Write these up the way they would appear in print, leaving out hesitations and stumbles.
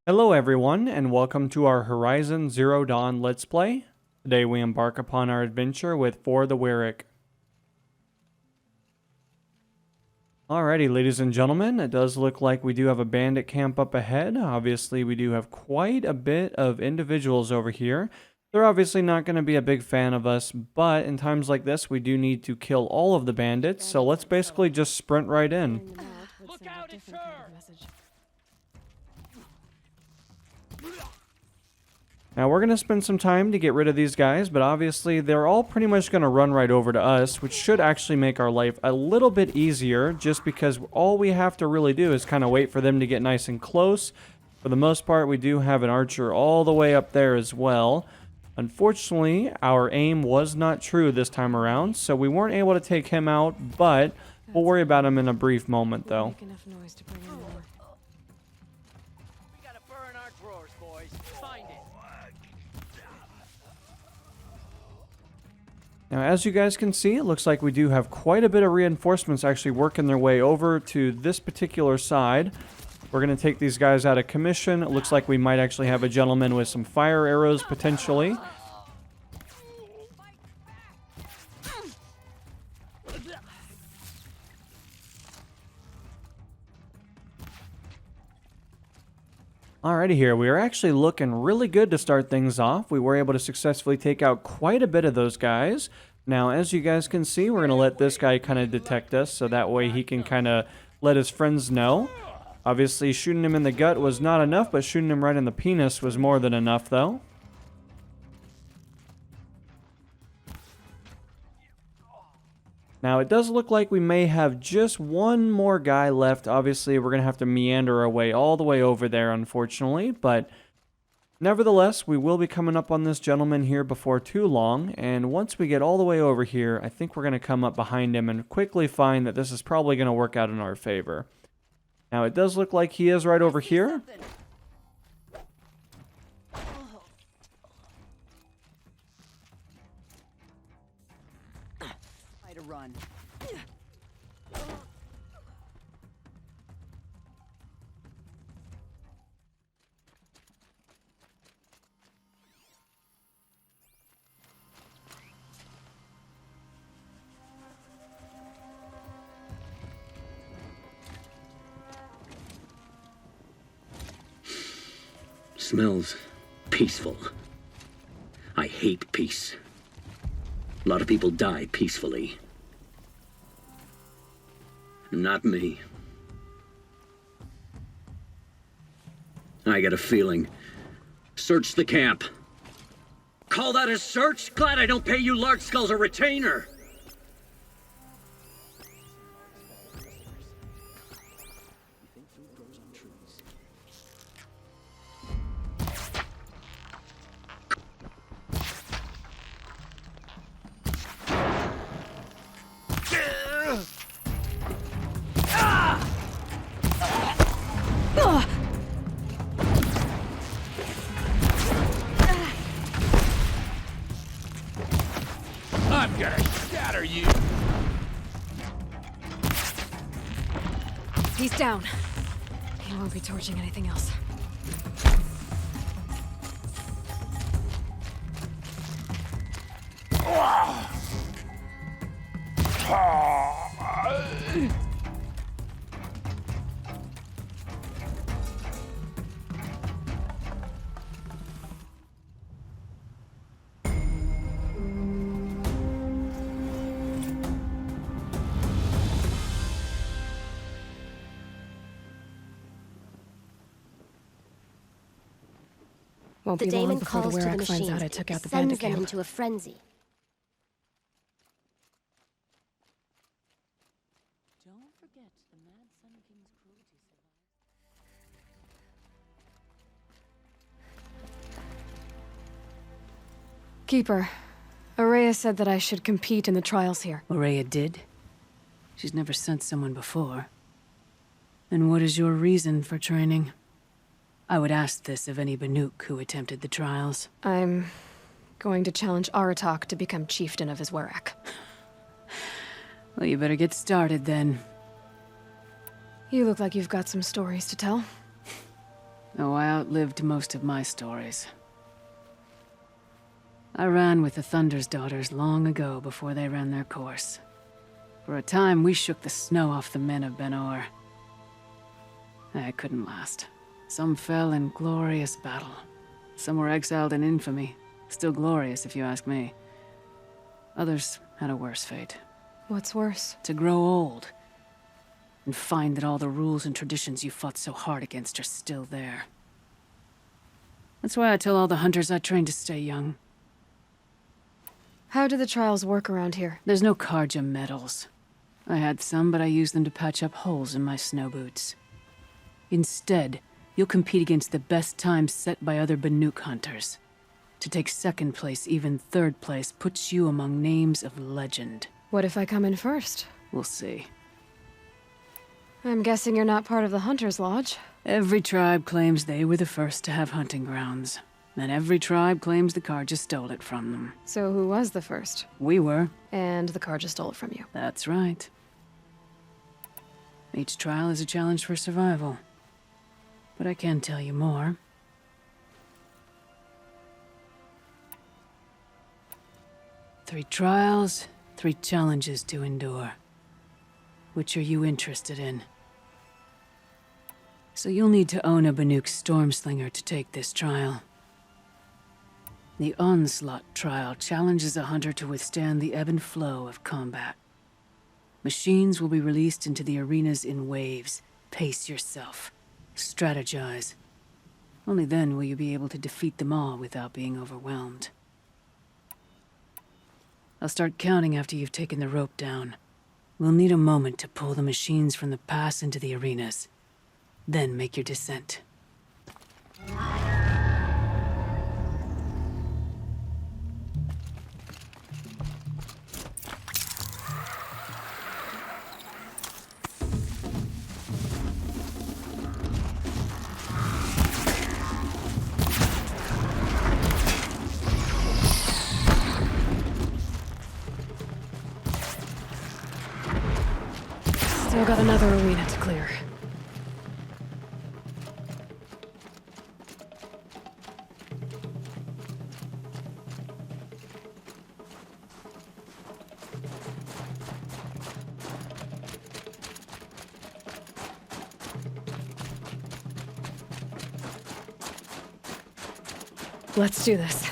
Hello everyone, and welcome to our Horizon Zero Dawn Let's Play. Today we embark upon our adventure with For the Werak. Alrighty, ladies and gentlemen, it does look like we do have a bandit camp up ahead. Obviously, we do have quite a bit of individuals over here. They're obviously not going to be a big fan of us, but in times like this, we do need to kill all of the bandits, so let's basically just sprint right in. Look out, it's her! Now we're going to spend some time to get rid of these guys, but obviously they're all pretty much going to run right over to us, which should actually make our life a little bit easier, just because all we have to really do is kind of wait for them to get nice and close. For the most part, we do have an archer all the way up there as well. Unfortunately, our aim was not true this time around, so we weren't able to take him out, but we'll worry about him in a brief moment, though. Now, as you guys can see, it looks like we do have quite a bit of reinforcements actually working their way over to this particular side. We're going to take these guys out of commission. It looks like we might actually have a gentleman with some fire arrows, potentially. Alrighty here, we are actually looking really good to start things off. We were able to successfully take out quite a bit of those guys. Now, as you guys can see, we're going to let this guy kind of detect us, so that way he can kind of let his friends know. Obviously, shooting him in the gut was not enough, but shooting him right in the penis was more than enough, though. Now, it does look like we may have just one more guy left. Obviously, we're going to have to meander our way all the way over there, unfortunately. But nevertheless, we will be coming up on this gentleman here before too long. And once we get all the way over here, I think we're going to come up behind him and quickly find that this is probably going to work out in our favor. Now, it does look like he is right over here. Run. Smells peaceful. I hate peace. A lot of people die peacefully. Not me. I got a feeling. Search the camp. Call that a search? Glad I don't pay you large skulls a retainer. I'm gonna shatter you! He's down. He won't be torching anything else. Won't be long before the Werak finds out I took out the bandit camp. Into a frenzy. Don't forget the mad Sun King's cruelty survives. Keeper, Araya said that I should compete in the trials here. Araya did? She's never sent someone before. And what is your reason for training? I would ask this of any Banuk who attempted the trials. I'm going to challenge Aratak to become chieftain of his Werak. Well, you better get started then. You look like you've got some stories to tell. Oh, I outlived most of my stories. I ran with the Thunder's daughters long ago before they ran their course. For a time, we shook the snow off the men of Ben-Or. It couldn't last. Some fell in glorious battle. Some were exiled in infamy. Still glorious, if you ask me. Others had a worse fate. What's worse? To grow old. And find that all the rules and traditions you fought so hard against are still there. That's why I tell all the hunters I train to stay young. How do the trials work around here? There's no Karja medals. I had some, but I used them to patch up holes in my snow boots. Instead, you'll compete against the best times set by other Banuk hunters. To take second place, even third place, puts you among names of legend. What if I come in first? We'll see. I'm guessing you're not part of the Hunter's Lodge. Every tribe claims they were the first to have hunting grounds. And every tribe claims the Karja stole it from them. So who was the first? We were. And the Karja stole it from you. That's right. Each trial is a challenge for survival. But I can tell you more. Three trials, 3 challenges to endure. Which are you interested in? So you'll need to own a Banuk Stormslinger to take this trial. The Onslaught trial challenges a hunter to withstand the ebb and flow of combat. Machines will be released into the arenas in waves. Pace yourself. Strategize. Only then will you be able to defeat them all without being overwhelmed. I'll start counting after you've taken the rope down. We'll need a moment to pull the machines from the pass into the arenas. Then make your descent. Still got another arena to clear. Let's do this.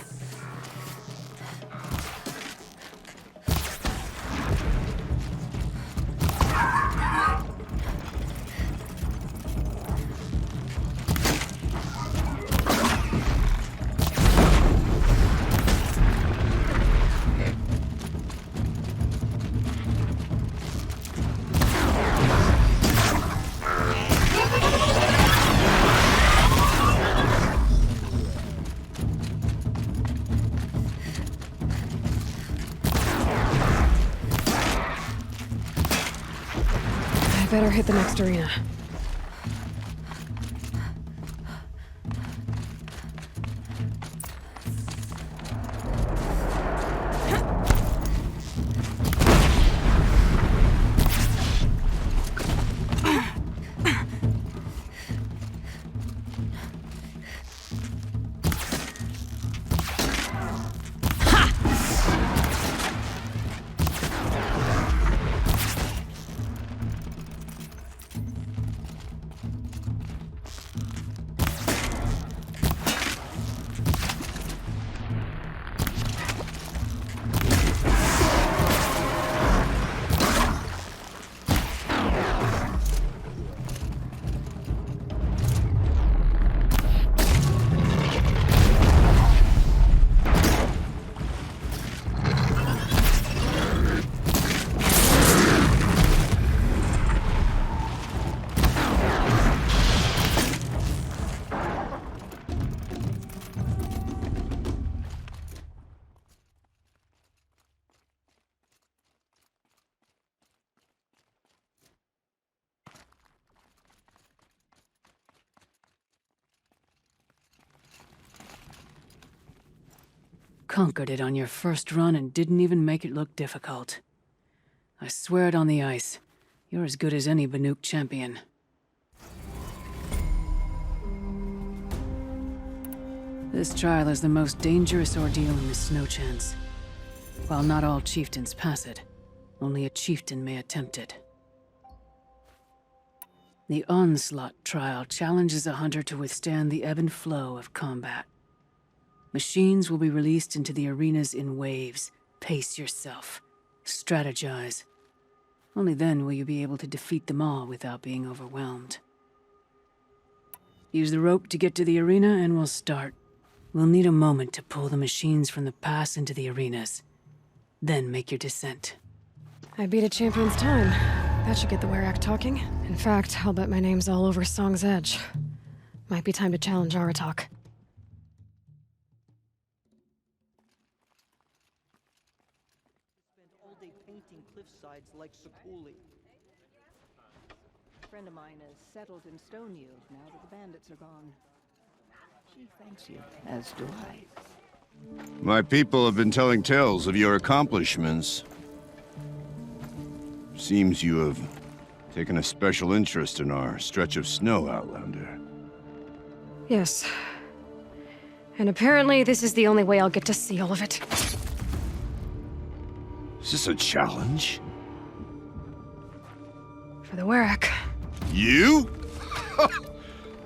I better hit the next arena. Conquered it on your first run and didn't even make it look difficult. I swear it on the ice. You're as good as any Banuk champion. This trial is the most dangerous ordeal in the Snow Chance. While not all chieftains pass it, only a chieftain may attempt it. The Onslaught trial challenges a hunter to withstand the ebb and flow of combat. Machines will be released into the arenas in waves. Pace yourself. Strategize. Only then will you be able to defeat them all without being overwhelmed. Use the rope to get to the arena and we'll start. We'll need a moment to pull the machines from the pass into the arenas. Then make your descent. I beat a champion's time. That should get the Werak talking. In fact, I'll bet my name's all over Song's Edge. Might be time to challenge Aratak. Spent all day painting cliffsides like Sakuli. A friend of mine has settled in Stoneyield now that the bandits are gone. She thanks you, as do I. My people have been telling tales of your accomplishments. Seems you have taken a special interest in our stretch of snow, Outlander. Yes. And apparently this is the only way I'll get to see all of it. Is this a challenge? For the Werak. You?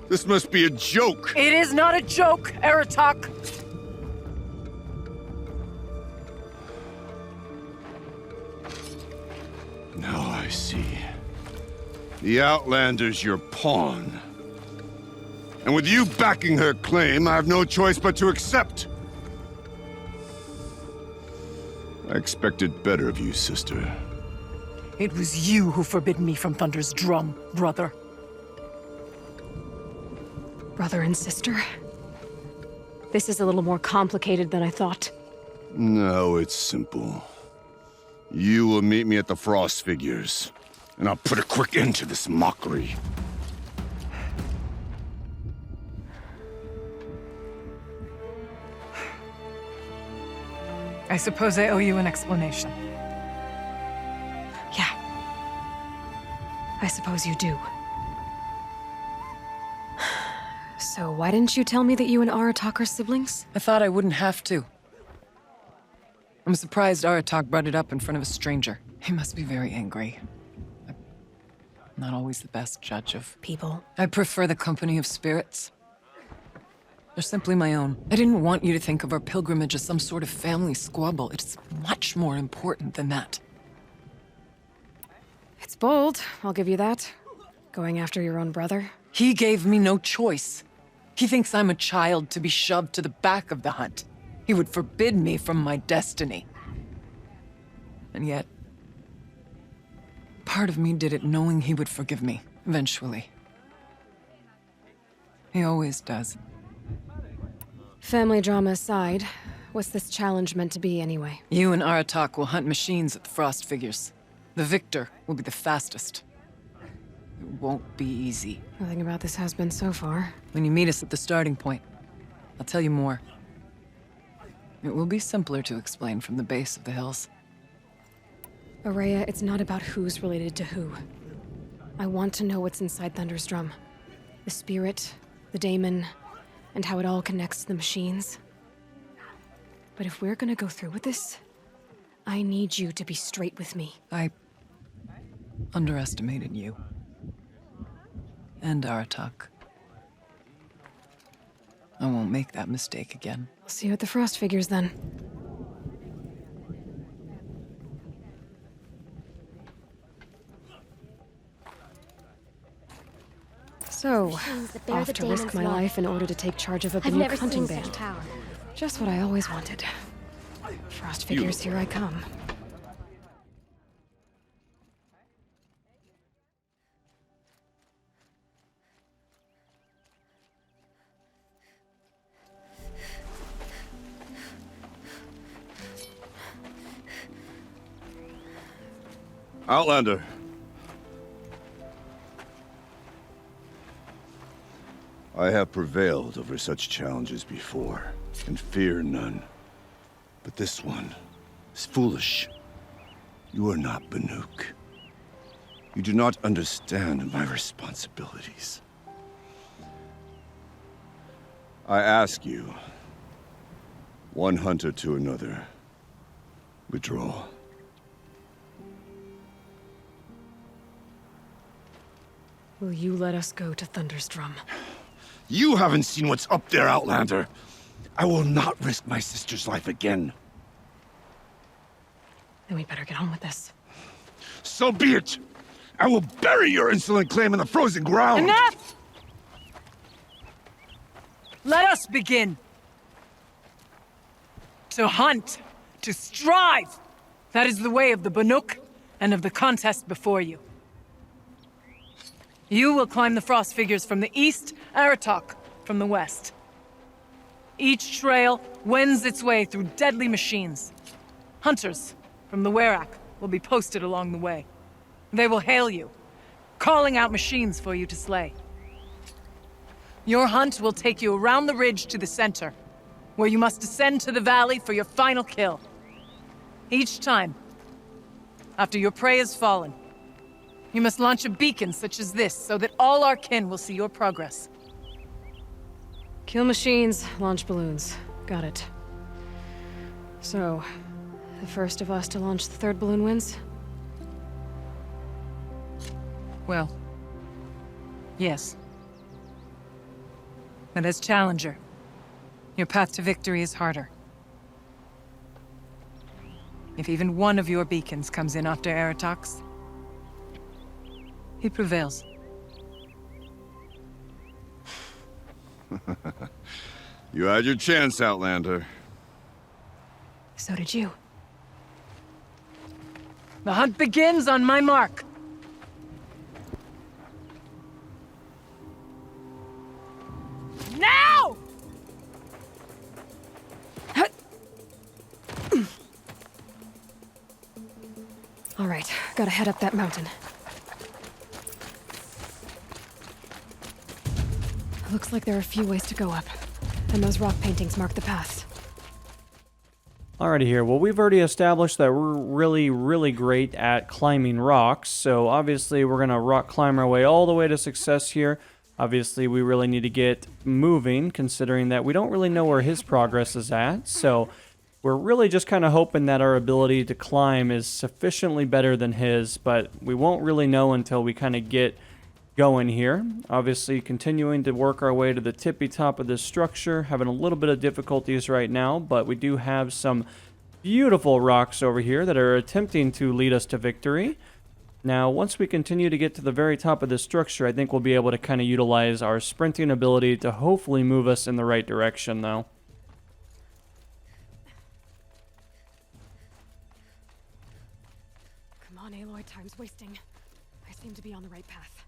This must be a joke. It is not a joke, Aratak. Now I see. The Outlander's your pawn. And with you backing her claim, I have no choice but to accept. I expected better of you, sister. It was you who forbid me from Thunder's drum, brother. Brother and sister? This is a little more complicated than I thought. No, it's simple. You will meet me at the Frost Figures, and I'll put a quick end to this mockery. I suppose I owe you an explanation. Yeah. I suppose you do. So why didn't you tell me that you and Aratak are siblings? I thought I wouldn't have to. I'm surprised Aratak brought it up in front of a stranger. He must be very angry. I'm not always the best judge of People. I prefer the company of spirits. They're simply my own. I didn't want you to think of our pilgrimage as some sort of family squabble. It's much more important than that. It's bold, I'll give you that. Going after your own brother. He gave me no choice. He thinks I'm a child to be shoved to the back of the hunt. He would forbid me from my destiny. And yet, part of me did it knowing he would forgive me, eventually. He always does. Family drama aside, what's this challenge meant to be anyway? You and Aratak will hunt machines at the Frost Figures. The victor will be the fastest. It won't be easy. Nothing about this has been so far. When you meet us at the starting point, I'll tell you more. It will be simpler to explain from the base of the hills. Araya, it's not about who's related to who. I want to know what's inside Thunder's drum. The spirit, the daemon, and how it all connects to the machines. But if we're gonna go through with this, I need you to be straight with me. I underestimated you. And Aratak. I won't make that mistake again. I'll see you at the Frost Figures then. So, off to risk my life in order to take charge of a Banuk hunting band. Just what I always wanted. Frost Figures, here I come. Outlander. I have prevailed over such challenges before, and fear none. But this one is foolish. You are not Banuk. You do not understand my responsibilities. I ask you One hunter to another. Withdraw. Will you let us go to Thunderstrom? You haven't seen what's up there, Outlander. I will not risk my sister's life again. Then we better get on with this. So be it! I will bury your insolent claim in the frozen ground! Enough! Let us begin. To hunt, to strive. That is the way of the Banuk and of the contest before you. You will climb the frost figures from the east, Aratok from the west. Each trail wends its way through deadly machines. Hunters from the Werak will be posted along the way. They will hail you, calling out machines for you to slay. Your hunt will take you around the ridge to the center, where you must descend to the valley for your final kill. Each time, after your prey has fallen, you must launch a beacon such as this so that all our kin will see your progress. Kill machines, launch balloons. Got it. So, the first of us to launch the third balloon wins? Well, yes. But as challenger, your path to victory is harder. If even one of your beacons comes in after Aratok's, he prevails. You had your chance, Outlander. So did you. The hunt begins on my mark. Now! All right, gotta head up that mountain. Looks like there are a few ways to go up, and those rock paintings mark the paths. Alrighty here, well we've already established that we're really great at climbing rocks, so obviously we're gonna rock climb our way all the way to success here. Obviously we really need to get moving, considering that we don't really know where his progress is at, so we're really just kind of hoping that our ability to climb is sufficiently better than his, but we won't really know until we kind of get going here. Obviously continuing to work our way to the tippy top of this structure, having a little bit of difficulties right now, but we do have some beautiful rocks over here that are attempting to lead us to victory. Now once we continue to get to the very top of this structure, I think we'll be able to kind of utilize our sprinting ability to hopefully move us in the right direction though. Come on, Aloy, time's wasting. I seem to be on the right path.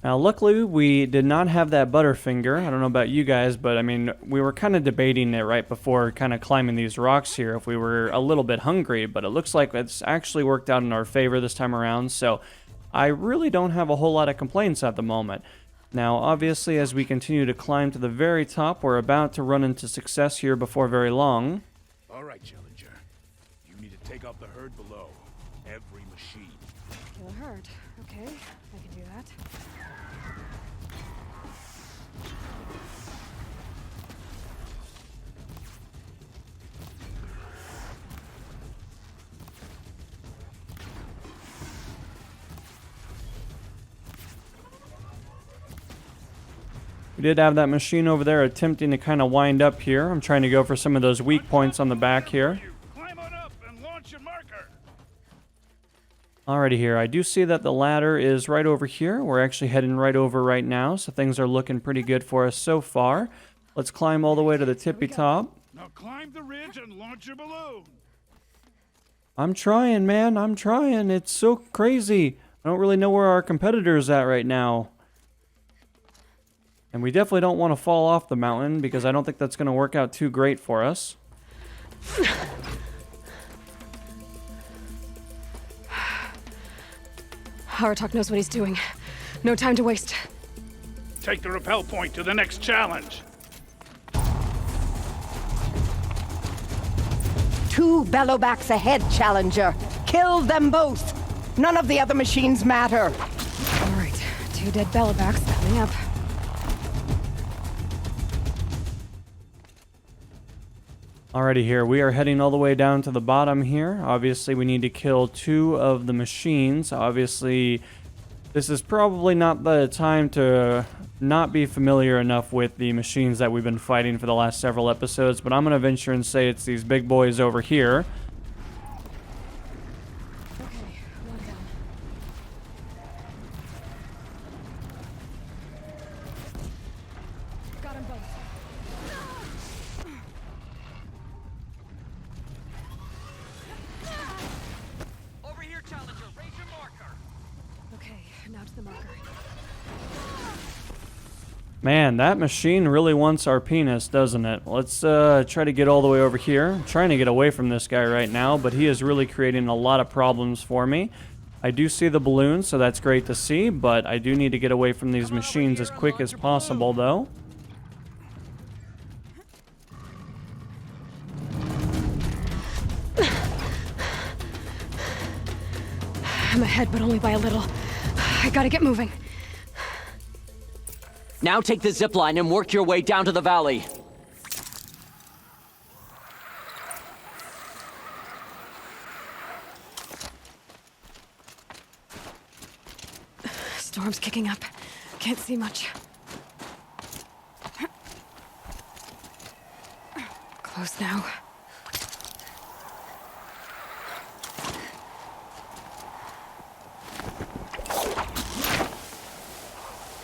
Now, luckily, we did not have that Butterfinger. I don't know about you guys, but I mean, we were kind of debating it right before kind of climbing these rocks here if we were a little bit hungry, but it looks like it's actually worked out in our favor this time around, so I really don't have a whole lot of complaints at the moment. Now, obviously, as we continue to climb to the very top, we're about to run into success here before very long. All right, Challenger. You need to take out the herd below. Every machine. Kill a herd. Okay, I can do that. We did have that machine over there attempting to kind of wind up here. I'm trying to go for some of those weak points on the back here. Climb on up and launch your marker. Alrighty here, I do see that the ladder is right over here. We're actually heading right over right now, so things are looking pretty good for us so far. Let's climb all the way to the tippy top. Now climb the ridge and launch your balloon. I'm trying, man, I'm trying. It's so crazy. I don't really know where our competitor's at right now. And we definitely don't want to fall off the mountain because I don't think that's going to work out too great for us. Aratok knows what he's doing. No time to waste. Take the rappel point to the next challenge. 2 bellowbacks ahead, Challenger. Kill them both. None of the other machines matter. All right, 2 dead bellowbacks coming up. Alrighty, here we are heading all the way down to the bottom here. Obviously, we need to kill 2 of the machines. Obviously, this is probably not the time to not be familiar enough with the machines that we've been fighting for the last several episodes, but I'm going to venture and say it's these big boys over here. Okay, one down. Got them both. Over here, Challenger. Raise your marker. Okay, now to the marker. Man, that machine really wants our penis, doesn't it? Let's try to get all the way over here. I'm trying to get away from this guy right now, but he is really creating a lot of problems for me. I do see the balloon, so that's great to see, but I do need to get away from these machines as quick as possible, though. I'm ahead, but only by a little. I gotta get moving. Now take the zip line and work your way down to the valley. Storm's kicking up. Can't see much. Close now.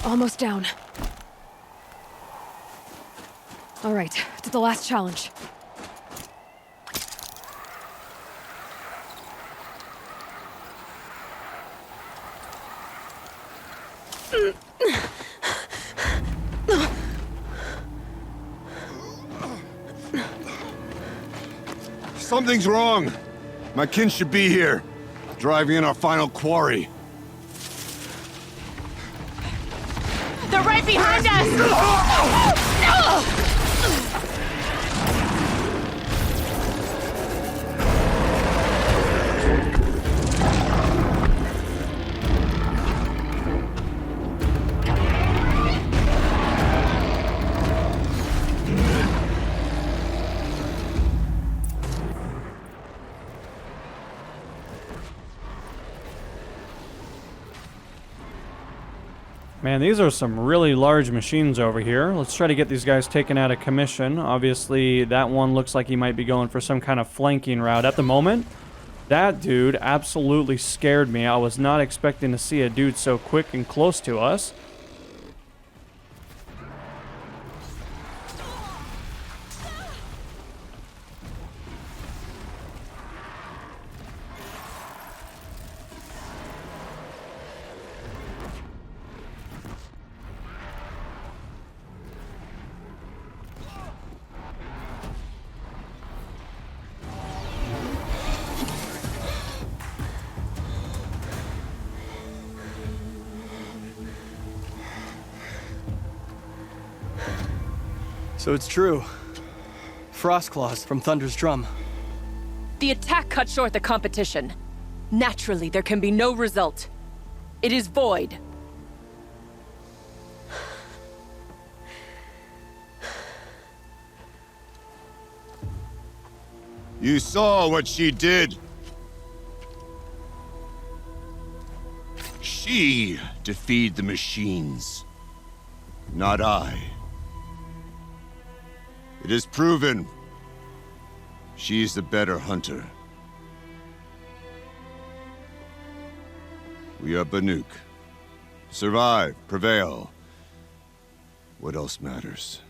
Almost down. All right, to the last challenge. Something's wrong. My kin should be here, driving in our final quarry. They're right behind us! Man, these are some really large machines over here. Let's try to get these guys taken out of commission. Obviously, that one looks like he might be going for some kind of flanking route at the moment. That dude absolutely scared me. I was not expecting to see a dude so quick and close to us. So it's true. Frost claws from Thunder's drum. The attack cut short the competition. Naturally, there can be no result. It is void. You saw what she did. She defeated the machines, not I. It is proven. She is the better hunter. We are Banuk. Survive, prevail. What else matters?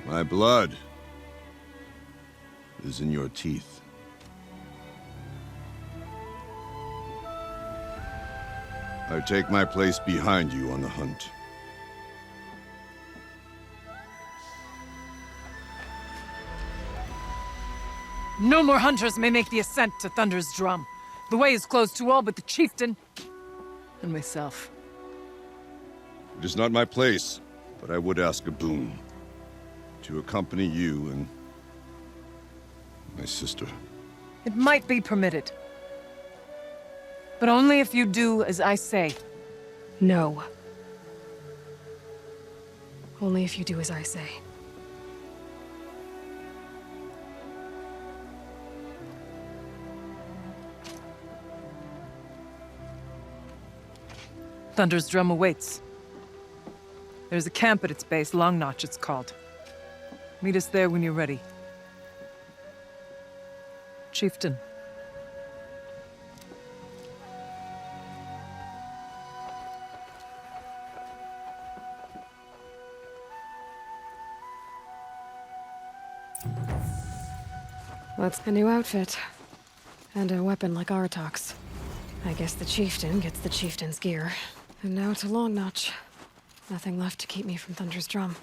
My blood is in your teeth. I take my place behind you on the hunt. No more hunters may make the ascent to Thunder's drum. The way is closed to all but the chieftain and myself. It is not my place, but I would ask a boon. To accompany you and my sister. It might be permitted. But only if you do as I say. No. Only if you do as I say. Thunder's Drum awaits. There's a camp at its base, Long Notch it's called. Meet us there when you're ready. Chieftain. That's a new outfit. And a weapon like Artok's. I guess the chieftain gets the chieftain's gear. And now to Long Notch. Nothing left to keep me from Thunder's Drum.